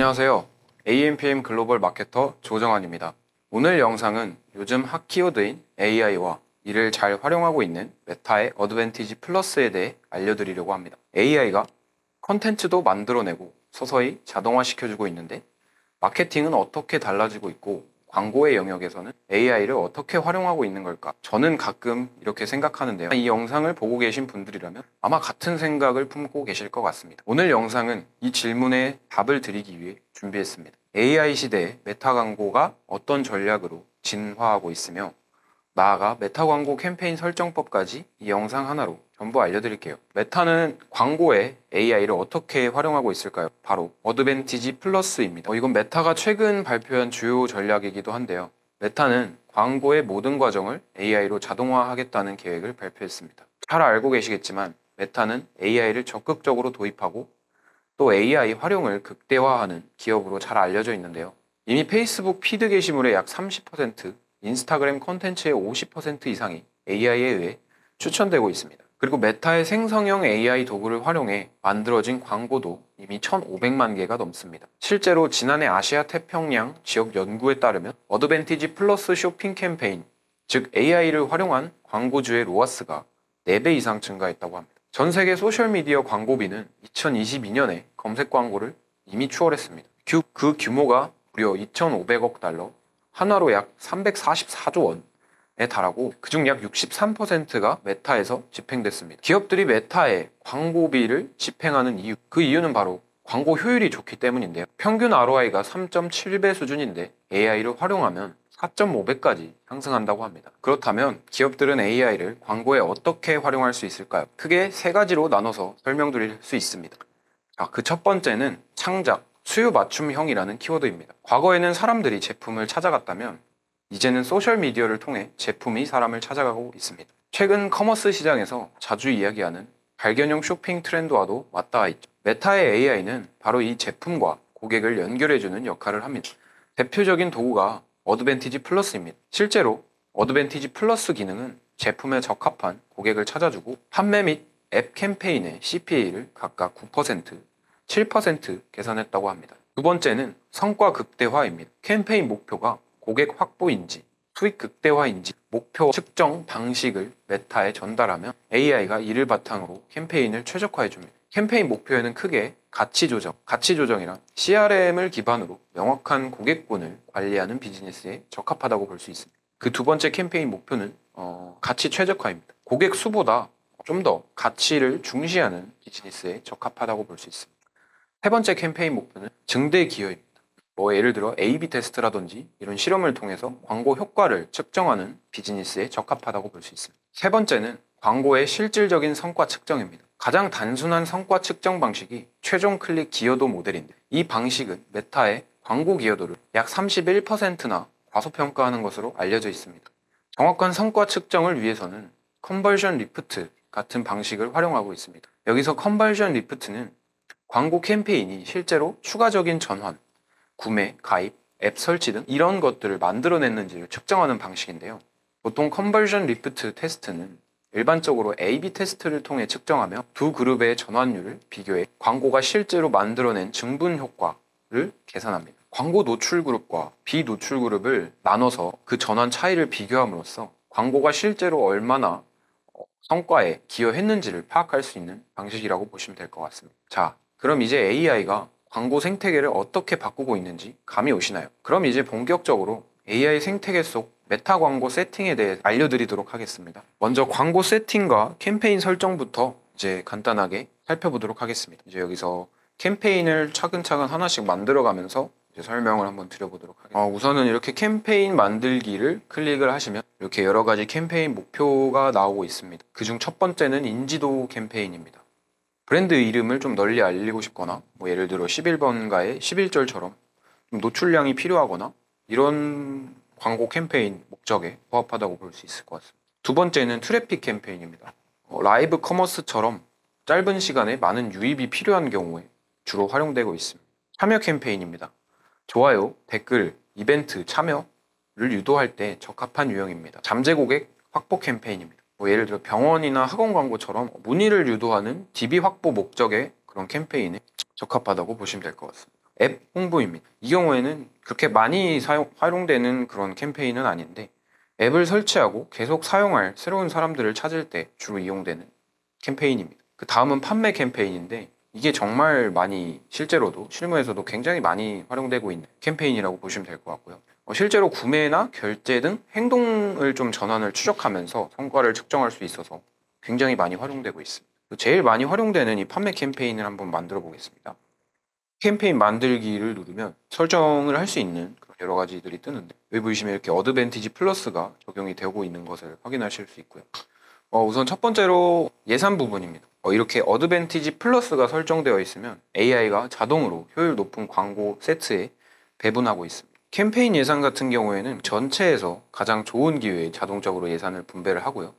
안녕하세요. AMPM 글로벌 마케터 조정환입니다. 오늘 영상은 요즘 핫 키워드인 AI와 이를 잘 활용하고 있는 메타의 어드밴티지 플러스에 대해 알려드리려고 합니다. AI가 컨텐츠도 만들어내고 서서히 자동화시켜주고 있는데 마케팅은 어떻게 달라지고 있고 광고의 영역에서는 AI를 어떻게 활용하고 있는 걸까? 저는 가끔 이렇게 생각하는데요. 이 영상을 보고 계신 분들이라면 아마 같은 생각을 품고 계실 것 같습니다. 오늘 영상은 이 질문에 답을 드리기 위해 준비했습니다. AI 시대의 메타 광고가 어떤 전략으로 진화하고 있으며 나아가 메타 광고 캠페인 설정법까지 이 영상 하나로 전부 알려드릴게요. 메타는 광고에 AI를 어떻게 활용하고 있을까요? 바로 어드밴티지 플러스입니다. 이건 메타가 최근 발표한 주요 전략이기도 한데요. 메타는 광고의 모든 과정을 AI로 자동화하겠다는 계획을 발표했습니다. 잘 알고 계시겠지만 메타는 AI를 적극적으로 도입하고 또 AI 활용을 극대화하는 기업으로 잘 알려져 있는데요. 이미 페이스북 피드 게시물의 약 30%, 인스타그램 콘텐츠의 50% 이상이 AI에 의해 추천되고 있습니다. 그리고 메타의 생성형 AI 도구를 활용해 만들어진 광고도 이미 1,500만 개가 넘습니다. 실제로 지난해 아시아 태평양 지역 연구에 따르면 어드밴티지 플러스 쇼핑 캠페인, 즉 AI를 활용한 광고주의 로아스가 4배 이상 증가했다고 합니다. 전 세계 소셜미디어 광고비는 2022년에 검색 광고를 이미 추월했습니다. 그 규모가 무려 2,500억 달러, 한화로 약 344조 원에 달하고 그중 약 63%가 메타에서 집행됐습니다. 기업들이 메타에 광고비를 집행하는 이유, 그 이유는 바로 광고 효율이 좋기 때문인데요. 평균 ROI가 3.7배 수준인데 AI를 활용하면 4.5배까지 상승한다고 합니다. 그렇다면 기업들은 AI를 광고에 어떻게 활용할 수 있을까요? 크게 3가지로 나눠서 설명드릴 수 있습니다. 그 첫 번째는 창작, 수요 맞춤형이라는 키워드입니다. 과거에는 사람들이 제품을 찾아갔다면 이제는 소셜미디어를 통해 제품이 사람을 찾아가고 있습니다. 최근 커머스 시장에서 자주 이야기하는 발견형 쇼핑 트렌드와도 맞닿아 있죠. 메타의 AI는 바로 이 제품과 고객을 연결해주는 역할을 합니다. 대표적인 도구가 어드밴티지 플러스입니다. 실제로 어드밴티지 플러스 기능은 제품에 적합한 고객을 찾아주고 판매 및 앱 캠페인의 CPA를 각각 9%, 7% 개선했다고 합니다. 두 번째는 성과 극대화입니다. 캠페인 목표가 고객 확보인지 수익 극대화인지 목표 측정 방식을 메타에 전달하면 AI가 이를 바탕으로 캠페인을 최적화해줍니다. 캠페인 목표에는 크게 가치 조정이란 CRM을 기반으로 명확한 고객군을 관리하는 비즈니스에 적합하다고 볼 수 있습니다. 그 두 번째 캠페인 목표는 가치 최적화입니다. 고객 수보다 좀 더 가치를 중시하는 비즈니스에 적합하다고 볼 수 있습니다. 세 번째 캠페인 목표는 증대 기여입니다. 예를 들어 A/B 테스트라든지 이런 실험을 통해서 광고 효과를 측정하는 비즈니스에 적합하다고 볼 수 있습니다. 세 번째는 광고의 실질적인 성과 측정입니다. 가장 단순한 성과 측정 방식이 최종 클릭 기여도 모델인데 이 방식은 메타의 광고 기여도를 약 31%나 과소평가하는 것으로 알려져 있습니다. 정확한 성과 측정을 위해서는 컨버전 리프트 같은 방식을 활용하고 있습니다. 여기서 컨버전 리프트는 광고 캠페인이 실제로 추가적인 전환, 구매, 가입, 앱 설치 등 이런 것들을 만들어냈는지를 측정하는 방식인데요. 보통 컨버전 리프트 테스트는 일반적으로 A/B 테스트를 통해 측정하며 두 그룹의 전환율을 비교해 광고가 실제로 만들어낸 증분 효과를 계산합니다. 광고 노출 그룹과 비노출 그룹을 나눠서 그 전환 차이를 비교함으로써 광고가 실제로 얼마나 성과에 기여했는지를 파악할 수 있는 방식이라고 보시면 될 것 같습니다. 자, 그럼 이제 AI가 광고 생태계를 어떻게 바꾸고 있는지 감이 오시나요? 그럼 이제 본격적으로 AI 생태계 속 메타 광고 세팅에 대해 알려드리도록 하겠습니다. 먼저 광고 세팅과 캠페인 설정부터 이제 간단하게 살펴보도록 하겠습니다. 이제 여기서 캠페인을 차근차근 하나씩 만들어가면서 이제 설명을 한번 드려보도록 하겠습니다. 우선은 이렇게 캠페인 만들기를 클릭을 하시면 이렇게 여러 가지 캠페인 목표가 나오고 있습니다. 그중 첫 번째는 인지도 캠페인입니다. 브랜드 이름을 좀 널리 알리고 싶거나 예를 들어 11번가의 11절처럼 좀 노출량이 필요하거나 이런 광고 캠페인 목적에 부합하다고 볼 수 있을 것 같습니다. 두 번째는 트래픽 캠페인입니다. 라이브 커머스처럼 짧은 시간에 많은 유입이 필요한 경우에 주로 활용되고 있습니다. 참여 캠페인입니다. 좋아요, 댓글, 이벤트, 참여를 유도할 때 적합한 유형입니다. 잠재 고객 확보 캠페인입니다. 예를 들어 병원이나 학원 광고처럼 문의를 유도하는 DB 확보 목적의 그런 캠페인에 적합하다고 보시면 될 것 같습니다. 앱 홍보입니다. 이 경우에는 그렇게 많이 활용되는 그런 캠페인은 아닌데 앱을 설치하고 계속 사용할 새로운 사람들을 찾을 때 주로 이용되는 캠페인입니다. 그 다음은 판매 캠페인인데 이게 정말 많이 실제로도 실무에서도 굉장히 많이 활용되고 있는 캠페인이라고 보시면 될 것 같고요. 실제로 구매나 결제 등 행동을 좀 전환을 추적하면서 성과를 측정할 수 있어서 굉장히 많이 활용되고 있습니다. 제일 많이 활용되는 이 판매 캠페인을 한번 만들어 보겠습니다. 캠페인 만들기를 누르면 설정을 할 수 있는 여러 가지들이 뜨는데 여기 보시면 이렇게 어드밴티지 플러스가 적용이 되고 있는 것을 확인하실 수 있고요. 우선 첫 번째로 예산 부분입니다. 이렇게 어드밴티지 플러스가 설정되어 있으면 AI가 자동으로 효율 높은 광고 세트에 배분하고 있습니다. 캠페인 예산 같은 경우에는 전체에서 가장 좋은 기회에 자동적으로 예산을 분배를 하고요.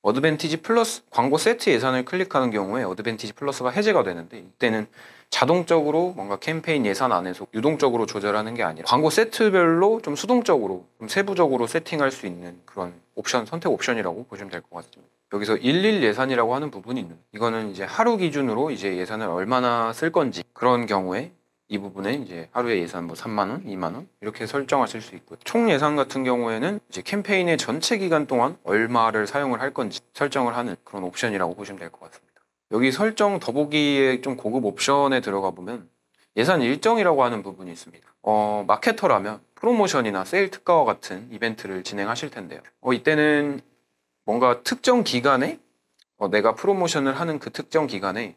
어드밴티지 플러스 광고 세트 예산을 클릭하는 경우에 어드밴티지 플러스가 해제가 되는데 이때는 자동적으로 뭔가 캠페인 예산 안에서 유동적으로 조절하는 게 아니라 광고 세트별로 좀 수동적으로 좀 세부적으로 세팅할 수 있는 그런 옵션, 선택 옵션이라고 보시면 될 것 같습니다. 여기서 일일 예산이라고 하는 부분이 있는 이거는 이제 하루 기준으로 이제 예산을 얼마나 쓸 건지 그런 경우에 이 부분에 이제 하루에 예산 뭐 3만 원, 2만 원 이렇게 설정하실 수 있고요. 총 예산 같은 경우에는 이제 캠페인의 전체 기간 동안 얼마를 사용을 할 건지 설정을 하는 그런 옵션이라고 보시면 될 것 같습니다. 여기 설정 더보기에 좀 고급 옵션에 들어가 보면 예산 일정이라고 하는 부분이 있습니다. 마케터라면 프로모션이나 세일 특가와 같은 이벤트를 진행하실 텐데요. 이때는 뭔가 특정 기간에 내가 프로모션을 하는 그 특정 기간에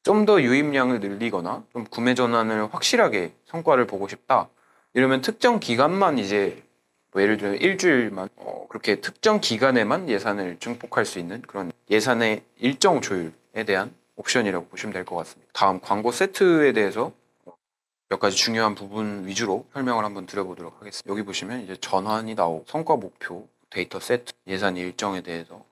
좀 더 유입량을 늘리거나 좀 구매 전환을 확실하게 성과를 보고 싶다. 이러면 특정 기간만 이제 뭐 예를 들면 일주일만 그렇게 특정 기간에만 예산을 증폭할 수 있는 그런 예산의 일정 조율에 대한 옵션이라고 보시면 될 것 같습니다. 다음 광고 세트에 대해서 몇 가지 중요한 부분 위주로 설명을 한번 드려보도록 하겠습니다. 여기 보시면 이제 전환이 나오고 성과 목표, 데이터 세트, 예산 일정에 대해서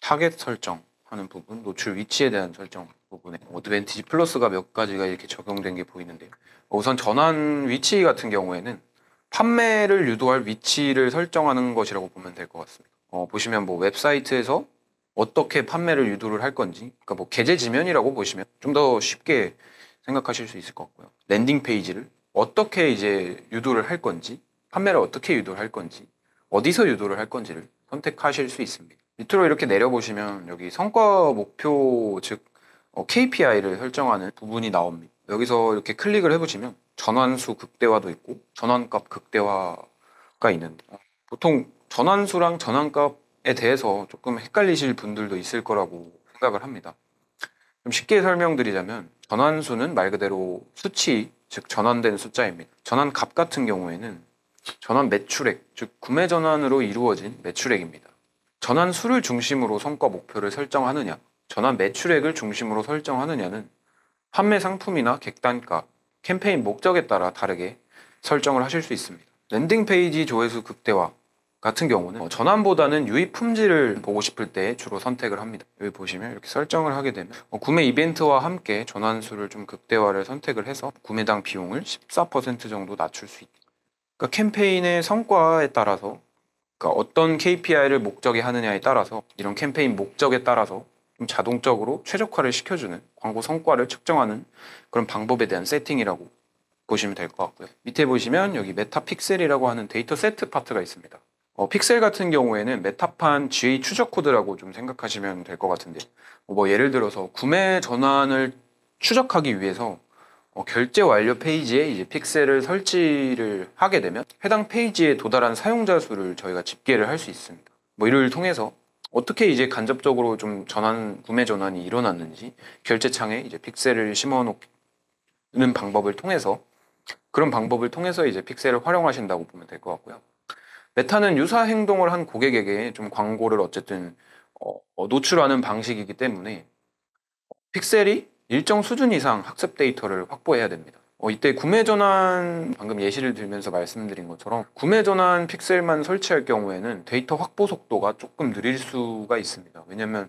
타겟 설정하는 부분, 노출 위치에 대한 설정 부분에 어드밴티지 플러스가 몇 가지가 이렇게 적용된 게 보이는데요. 우선 전환 위치 같은 경우에는 판매를 유도할 위치를 설정하는 것이라고 보면 될 것 같습니다. 보시면 뭐 웹사이트에서 어떻게 판매를 유도를 할 건지, 그러니까 뭐 게재 지면이라고 보시면 좀 더 쉽게 생각하실 수 있을 것 같고요. 랜딩 페이지를 어떻게 이제 유도를 할 건지, 판매를 어떻게 유도를 할 건지, 어디서 유도를 할 건지를 선택하실 수 있습니다. 밑으로 이렇게 내려보시면 여기 성과 목표, 즉 KPI를 설정하는 부분이 나옵니다. 여기서 이렇게 클릭을 해보시면 전환수 극대화도 있고 전환값 극대화가 있는데 보통 전환수랑 전환값에 대해서 조금 헷갈리실 분들도 있을 거라고 생각을 합니다. 좀 쉽게 설명드리자면 전환수는 말 그대로 수치, 즉 전환된 숫자입니다. 전환값 같은 경우에는 전환 매출액, 즉 구매 전환으로 이루어진 매출액입니다. 전환수를 중심으로 성과 목표를 설정하느냐, 전환 매출액을 중심으로 설정하느냐는 판매 상품이나 객단가, 캠페인 목적에 따라 다르게 설정을 하실 수 있습니다. 랜딩 페이지 조회수 극대화 같은 경우는 전환보다는 유입 품질을 보고 싶을 때 주로 선택을 합니다. 여기 보시면 이렇게 설정을 하게 되면 구매 이벤트와 함께 전환수를 좀 극대화를 선택을 해서 구매당 비용을 14% 정도 낮출 수 있다. 그러니까 캠페인의 성과에 따라서, 그러니까 어떤 KPI를 목적에 하느냐에 따라서 이런 캠페인 목적에 따라서 좀 자동적으로 최적화를 시켜주는 광고 성과를 측정하는 그런 방법에 대한 세팅이라고 보시면 될 것 같고요. 밑에 보시면 여기 메타 픽셀이라고 하는 데이터 세트 파트가 있습니다. 픽셀 같은 경우에는 메타판 GA 추적 코드라고 좀 생각하시면 될 것 같은데 뭐 예를 들어서 구매 전환을 추적하기 위해서 결제 완료 페이지에 이제 픽셀을 설치를 하게 되면 해당 페이지에 도달한 사용자 수를 저희가 집계를 할 수 있습니다. 뭐 이를 통해서 어떻게 이제 간접적으로 좀 구매 전환이 일어났는지 결제창에 이제 픽셀을 심어 놓는 방법을 통해서 그런 방법을 통해서 이제 픽셀을 활용하신다고 보면 될 것 같고요. 메타는 유사 행동을 한 고객에게 좀 광고를 어쨌든 노출하는 방식이기 때문에 픽셀이 일정 수준 이상 학습 데이터를 확보해야 됩니다. 이때 구매 전환 방금 예시를 들면서 말씀드린 것처럼 구매 전환 픽셀만 설치할 경우에는 데이터 확보 속도가 조금 느릴 수가 있습니다. 왜냐하면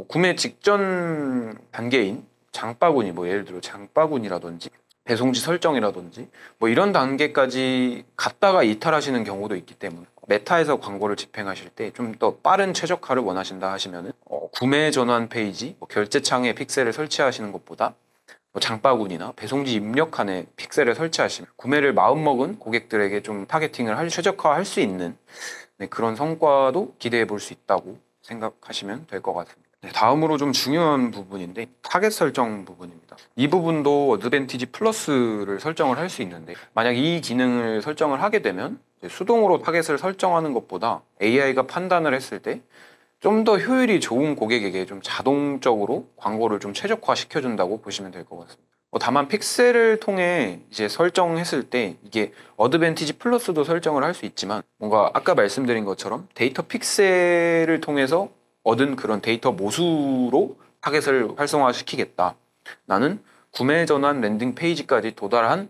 구매 직전 단계인 장바구니, 뭐 예를 들어 장바구니라든지 배송지 설정이라든지 뭐 이런 단계까지 갔다가 이탈하시는 경우도 있기 때문에 메타에서 광고를 집행하실 때 좀 더 빠른 최적화를 원하신다 하시면은 구매 전환 페이지, 결제창에 픽셀을 설치하시는 것보다 장바구니나 배송지 입력칸에 픽셀을 설치하시면 구매를 마음먹은 고객들에게 좀 타겟팅을 최적화할 수 있는 그런 성과도 기대해 볼 수 있다고 생각하시면 될 것 같습니다. 다음으로 좀 중요한 부분인데 타겟 설정 부분입니다. 이 부분도 어드밴티지 플러스를 설정을 할 수 있는데 만약 이 기능을 설정을 하게 되면 수동으로 타겟을 설정하는 것보다 AI가 판단을 했을 때 좀 더 효율이 좋은 고객에게 좀 자동적으로 광고를 좀 최적화 시켜준다고 보시면 될 것 같습니다. 다만 픽셀을 통해 이제 설정했을 때 이게 어드밴티지 플러스도 설정을 할 수 있지만 뭔가 아까 말씀드린 것처럼 데이터 픽셀을 통해서 얻은 그런 데이터 모수로 타겟을 활성화시키겠다. 나는 구매 전환 랜딩 페이지까지 도달한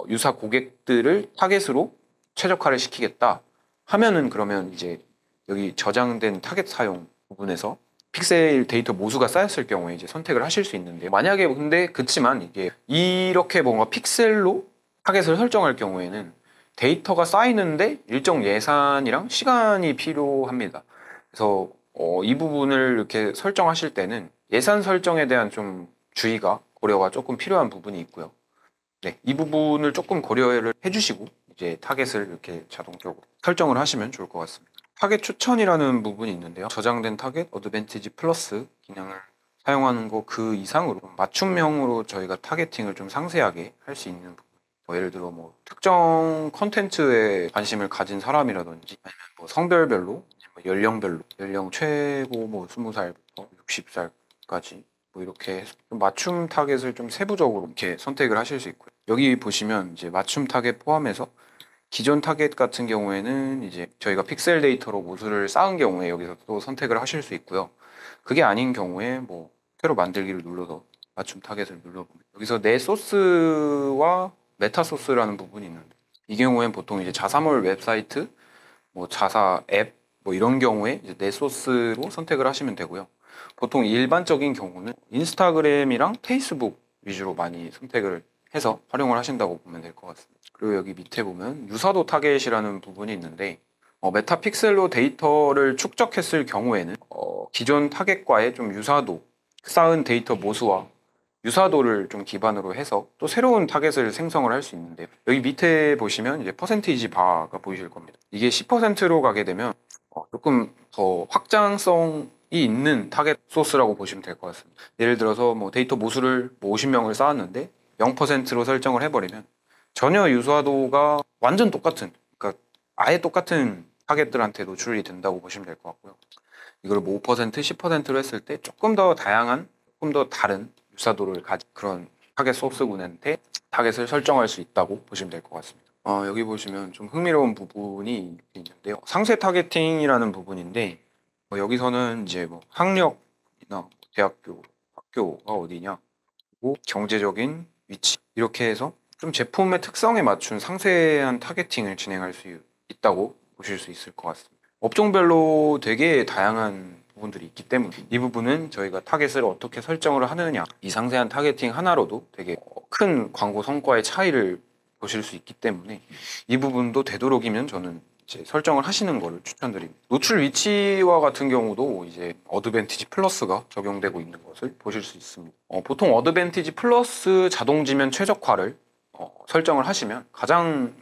유사 고객들을 타겟으로 최적화를 시키겠다. 하면은 그러면 이제 여기 저장된 타겟 사용 부분에서 픽셀 데이터 모수가 쌓였을 경우에 이제 선택을 하실 수 있는데 만약에 근데 그치만 이게 이렇게 뭔가 픽셀로 타겟을 설정할 경우에는 데이터가 쌓이는데 일정 예산이랑 시간이 필요합니다. 그래서 이 부분을 이렇게 설정하실 때는 예산 설정에 대한 좀 주의가 고려가 조금 필요한 부분이 있고요. 네, 이 부분을 조금 고려를 해주시고 이제 타겟을 이렇게 자동적으로 설정을 하시면 좋을 것 같습니다. 타겟 추천이라는 부분이 있는데요. 저장된 타겟 어드밴티지 플러스 기능을 사용하는 거 그 이상으로 맞춤형으로 저희가 타겟팅을 좀 상세하게 할 수 있는 부분. 예를 들어 뭐 특정 컨텐츠에 관심을 가진 사람이라든지 아니면 뭐 성별별로, 뭐 연령별로, 연령 최고 뭐 20살부터 60살까지 뭐 이렇게 해서 좀 맞춤 타겟을 좀 세부적으로 이렇게 선택을 하실 수 있고요. 여기 보시면 이제 맞춤 타겟 포함해서 기존 타겟 같은 경우에는 이제 저희가 픽셀 데이터로 모수를 쌓은 경우에 여기서 또 선택을 하실 수 있고요. 그게 아닌 경우에 뭐 새로 만들기를 눌러서 맞춤 타겟을 눌러보면 여기서 내 소스와 메타 소스라는 부분이 있는데 이 경우엔 보통 이제 자사몰 웹사이트, 뭐 자사 앱 뭐 이런 경우에 이제 내 소스로 선택을 하시면 되고요. 보통 일반적인 경우는 인스타그램이랑 페이스북 위주로 많이 선택을 해서 활용을 하신다고 보면 될 것 같습니다. 그리고 여기 밑에 보면 유사도 타겟이라는 부분이 있는데 메타픽셀로 데이터를 축적했을 경우에는 기존 타겟과의 좀 유사도, 쌓은 데이터 모수와 유사도를 좀 기반으로 해서 또 새로운 타겟을 생성을 할 수 있는데 여기 밑에 보시면 이제 퍼센테이지 바가 보이실 겁니다. 이게 10%로 가게 되면 조금 더 확장성이 있는 타겟 소스라고 보시면 될 것 같습니다. 예를 들어서 뭐 데이터 모수를 뭐 50명을 쌓았는데 0%로 설정을 해버리면 전혀 유사도가 완전 똑같은, 그러니까 아예 똑같은 타겟들한테 노출이 된다고 보시면 될 것 같고요. 이걸 뭐 5%, 10%로 했을 때 조금 더 다양한, 조금 더 다른 유사도를 가진 그런 타겟 소스군한테 타겟을 설정할 수 있다고 보시면 될 것 같습니다. 여기 보시면 좀 흥미로운 부분이 있는데요. 상세 타겟팅이라는 부분인데 여기서는 이제 뭐 학력이나 대학교, 학교가 어디냐, 그리고 경제적인 위치 이렇게 해서 좀 제품의 특성에 맞춘 상세한 타겟팅을 진행할 수 있다고 보실 수 있을 것 같습니다. 업종별로 되게 다양한 부분들이 있기 때문에 이 부분은 저희가 타겟을 어떻게 설정을 하느냐, 이 상세한 타겟팅 하나로도 되게 큰 광고 성과의 차이를 보실 수 있기 때문에 이 부분도 되도록이면 저는 이제 설정을 하시는 거를 추천드립니다. 노출 위치와 같은 경우도 이제 어드밴티지 플러스가 적용되고 있는 것을 보실 수 있습니다. 보통 어드밴티지 플러스 자동 지면 최적화를 설정을 하시면 가장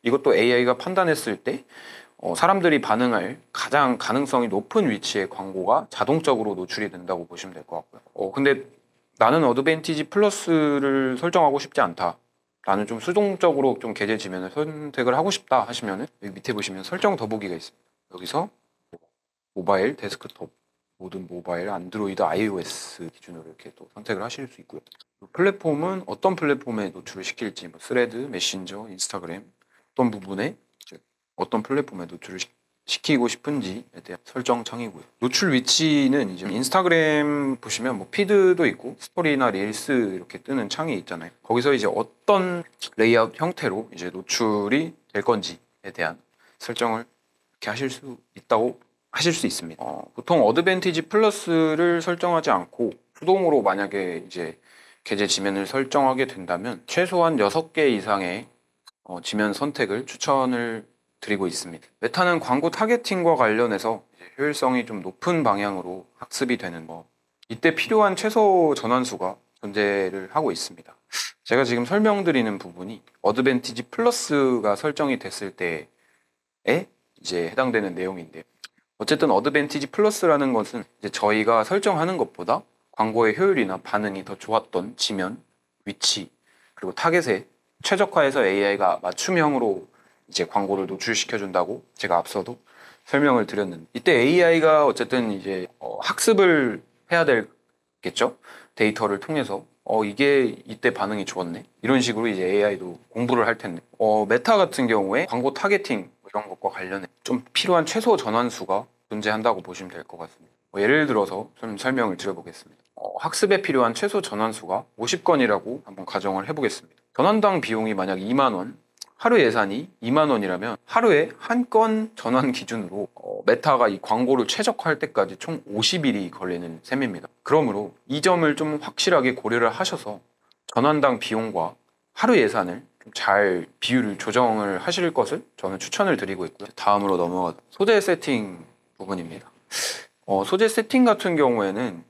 이것도 AI가 판단했을 때 사람들이 반응할 가장 가능성이 높은 위치의 광고가 자동적으로 노출이 된다고 보시면 될 것 같고요. 근데 나는 어드밴티지 플러스를 설정하고 싶지 않다. 나는 좀 수동적으로 좀 게재 지면을 선택을 하고 싶다 하시면은 여기 밑에 보시면 설정 더보기가 있습니다. 여기서 모바일, 데스크톱, 모든 모바일, 안드로이드, iOS 기준으로 이렇게 또 선택을 하실 수 있고요. 플랫폼은 어떤 플랫폼에 노출을 시킬지, 뭐 스레드, 메신저, 인스타그램 어떤 부분에 어떤 플랫폼에 노출을 시키고 싶은지에 대한 설정 창이고요. 노출 위치는 이제 인스타그램 보시면 뭐 피드도 있고 스토리나 릴스 이렇게 뜨는 창이 있잖아요. 거기서 이제 어떤 레이아웃 형태로 이제 노출이 될 건지에 대한 설정을 이렇게 하실 수 있습니다. 보통 어드밴티지 플러스를 설정하지 않고 수동으로 만약에 이제 게재 지면을 설정하게 된다면 최소한 6개 이상의 지면 선택을 추천을 드리고 있습니다. 메타는 광고 타겟팅과 관련해서 효율성이 좀 높은 방향으로 학습이 되는 이때 필요한 최소 전환수가 존재를 하고 있습니다. 제가 지금 설명드리는 부분이 어드밴티지 플러스가 설정이 됐을 때에 이제 해당되는 내용인데요. 어쨌든 어드밴티지 플러스라는 것은 이제 저희가 설정하는 것보다 광고의 효율이나 반응이 더 좋았던 지면, 위치, 그리고 타겟에 최적화해서 AI가 맞춤형으로 이제 광고를 노출시켜준다고 제가 앞서도 설명을 드렸는데, 이때 AI가 어쨌든 이제 학습을 해야 되겠죠? 데이터를 통해서 이게 이때 반응이 좋았네, 이런 식으로 이제 AI도 공부를 할 텐데, 메타 같은 경우에 광고 타겟팅 이런 것과 관련해 좀 필요한 최소 전환수가 존재한다고 보시면 될 것 같습니다. 예를 들어서 좀 설명을 드려보겠습니다. 학습에 필요한 최소 전환수가 50건이라고 한번 가정을 해보겠습니다. 전환당 비용이 만약 2만 원, 하루 예산이 2만 원이라면 하루에 한 건 전환 기준으로 메타가 이 광고를 최적화할 때까지 총 50일이 걸리는 셈입니다. 그러므로 이 점을 좀 확실하게 고려를 하셔서 전환당 비용과 하루 예산을 좀 잘 비율을 조정을 하실 것을 저는 추천을 드리고 있고요. 다음으로 넘어가 소재 세팅 부분입니다. 소재 세팅 같은 경우에는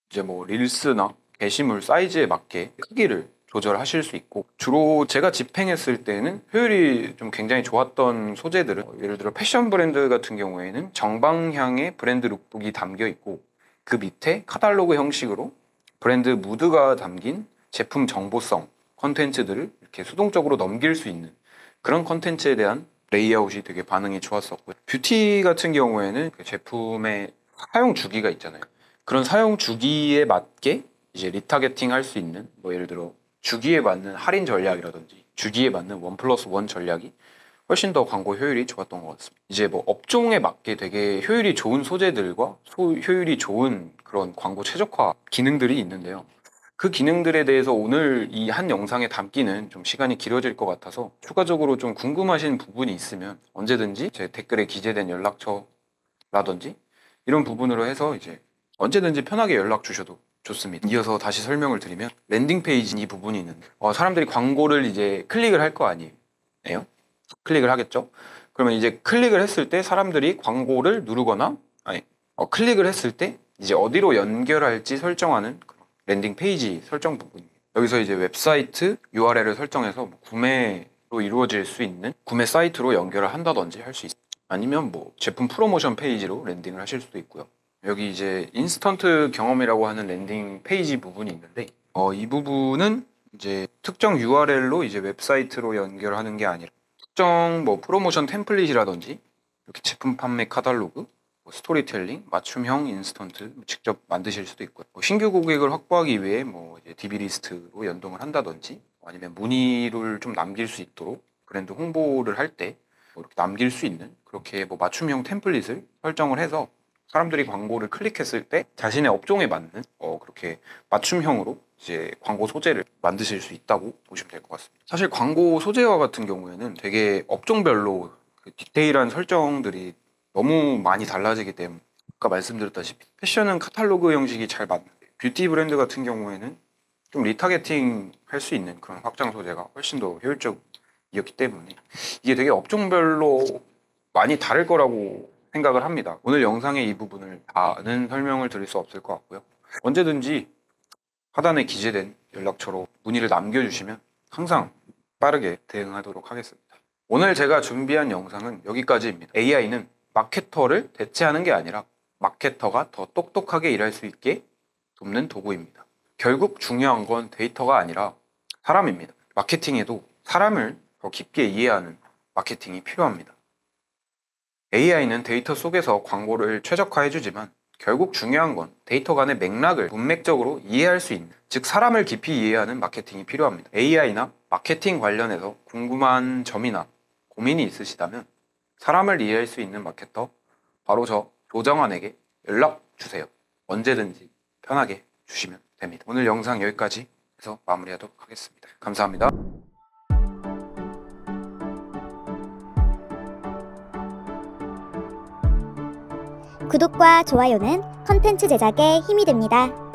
이제 뭐 릴스나 게시물 사이즈에 맞게 크기를 조절하실 수 있고, 주로 제가 집행했을 때는 효율이 좀 굉장히 좋았던 소재들은 예를 들어 패션 브랜드 같은 경우에는 정방향의 브랜드 룩북이 담겨 있고, 그 밑에 카탈로그 형식으로 브랜드 무드가 담긴 제품 정보성 컨텐츠들을 이렇게 수동적으로 넘길 수 있는 그런 컨텐츠에 대한 레이아웃이 되게 반응이 좋았었고요. 뷰티 같은 경우에는 그 제품의 사용 주기가 있잖아요. 그런 사용 주기에 맞게 이제 리타겟팅 할 수 있는, 뭐 예를 들어 주기에 맞는 할인 전략이라든지 주기에 맞는 1+1 전략이 훨씬 더 광고 효율이 좋았던 것 같습니다. 이제 뭐 업종에 맞게 되게 효율이 좋은 소재들과 효율이 좋은 그런 광고 최적화 기능들이 있는데요. 그 기능들에 대해서 오늘 이 한 영상에 담기는 좀 시간이 길어질 것 같아서, 추가적으로 좀 궁금하신 부분이 있으면 언제든지 제 댓글에 기재된 연락처라든지 이런 부분으로 해서 이제 언제든지 편하게 연락 주셔도 좋습니다. 이어서 다시 설명을 드리면, 랜딩 페이지 이 부분이 있는데 사람들이 광고를 이제 클릭을 할 거 아니에요? 클릭을 하겠죠? 그러면 이제 클릭을 했을 때 사람들이 광고를 누르거나 클릭을 했을 때 이제 어디로 연결할지 설정하는 랜딩 페이지 설정 부분입니다. 여기서 이제 웹사이트 URL을 설정해서 뭐 구매로 이루어질 수 있는 구매 사이트로 연결을 한다든지 할 수 있어요. 아니면 뭐 제품 프로모션 페이지로 랜딩을 하실 수도 있고요. 여기 이제 인스턴트 경험이라고 하는 랜딩 페이지 부분이 있는데, 이 부분은 이제 특정 URL로 이제 웹사이트로 연결하는 게 아니라 특정 뭐 프로모션 템플릿이라든지 이렇게 제품 판매 카탈로그, 스토리텔링, 맞춤형 인스턴트 직접 만드실 수도 있고요. 신규 고객을 확보하기 위해 뭐 이제 DB 리스트로 연동을 한다든지, 아니면 문의를 좀 남길 수 있도록 브랜드 홍보를 할 때 이렇게 남길 수 있는 그렇게 뭐 맞춤형 템플릿을 설정을 해서 사람들이 광고를 클릭했을 때 자신의 업종에 맞는 그렇게 맞춤형으로 이제 광고 소재를 만드실 수 있다고 보시면 될 것 같습니다. 사실 광고 소재와 같은 경우에는 되게 업종별로 그 디테일한 설정들이 너무 많이 달라지기 때문에, 아까 말씀드렸다시피 패션은 카탈로그 형식이 잘 맞는데 뷰티 브랜드 같은 경우에는 좀 리타겟팅 할 수 있는 그런 확장 소재가 훨씬 더 효율적이었기 때문에 이게 되게 업종별로 많이 다를 거라고 생각을 합니다. 오늘 영상의 이 부분을 다는 설명을 드릴 수 없을 것 같고요. 언제든지 하단에 기재된 연락처로 문의를 남겨주시면 항상 빠르게 대응하도록 하겠습니다. 오늘 제가 준비한 영상은 여기까지입니다. AI는 마케터를 대체하는 게 아니라 마케터가 더 똑똑하게 일할 수 있게 돕는 도구입니다. 결국 중요한 건 데이터가 아니라 사람입니다. 마케팅에도 사람을 더 깊게 이해하는 마케팅이 필요합니다. AI는 데이터 속에서 광고를 최적화해주지만 결국 중요한 건 데이터 간의 맥락을 문맥적으로 이해할 수 있는, 즉 사람을 깊이 이해하는 마케팅이 필요합니다. AI나 마케팅 관련해서 궁금한 점이나 고민이 있으시다면 사람을 이해할 수 있는 마케터, 바로 저 조정환에게 연락 주세요. 언제든지 편하게 주시면 됩니다. 오늘 영상 여기까지 해서 마무리하도록 하겠습니다. 감사합니다. 구독과 좋아요는 컨텐츠 제작에 힘이 됩니다.